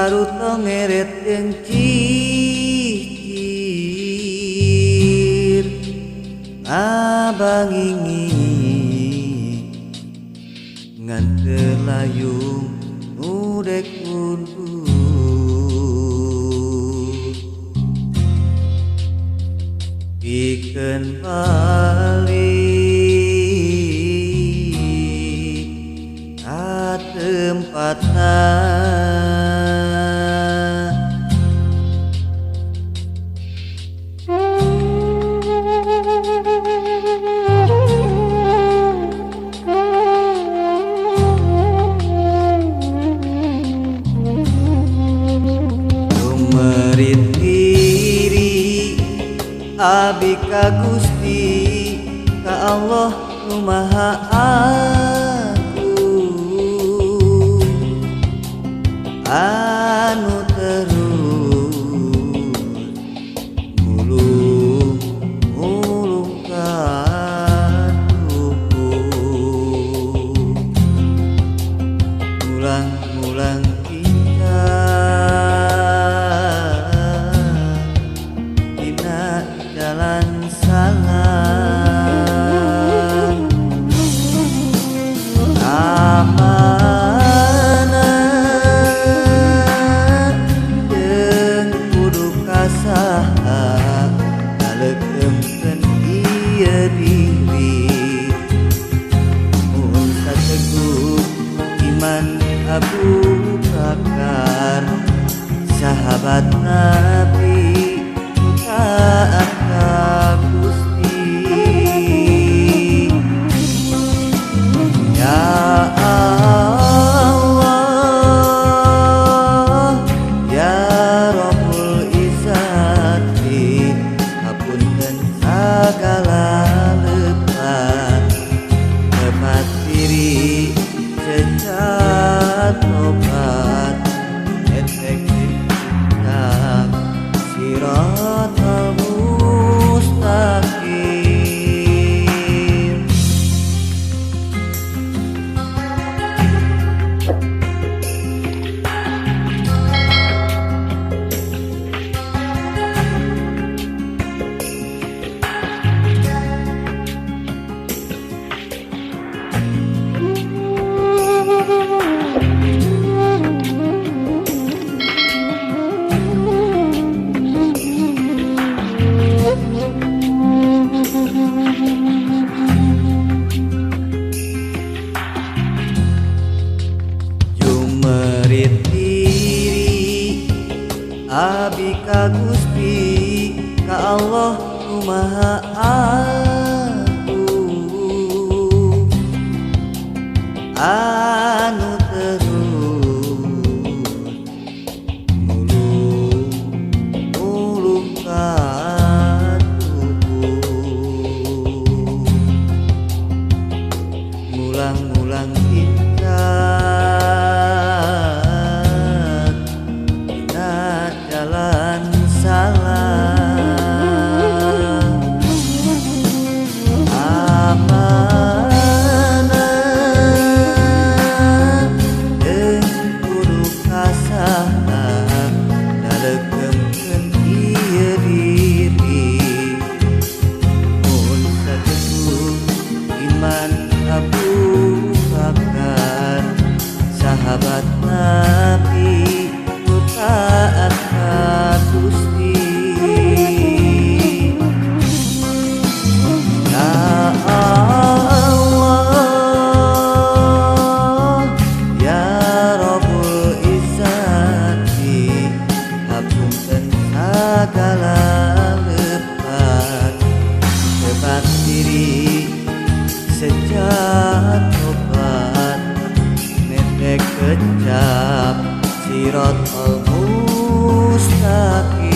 paruto ngeret jeung cicir ngabangingi ngan telayung nudek mundur pikeun balik ka tempatna abi ka Gusti ka Allah nu Maha Agung anu terus mulung ka mulang jalan salah amanah jeung kudu kasaha ngaleungkeun ieu diri mun sateguh iman Abu Bakar sahabat Nabi taat ka Gusti ya Allah ya Rabbul Izzati hapunten sagala leupat tepat diri secat tobat etek cinta Siratal Mustaqim abi ka Gusti ka Allah nu Maha Agung anu terus mulung ka mulang jalan salah amanah jeung kudu kasaha ngaleungkeun ieu diri mun sateguh iman Abu Bakar sahabat Nabi taat ka Gusti ya Allah ya Rabbul Izzati hapunten sagala leupat tepat diri sejak tobat netek kecap Siratal Mustaqim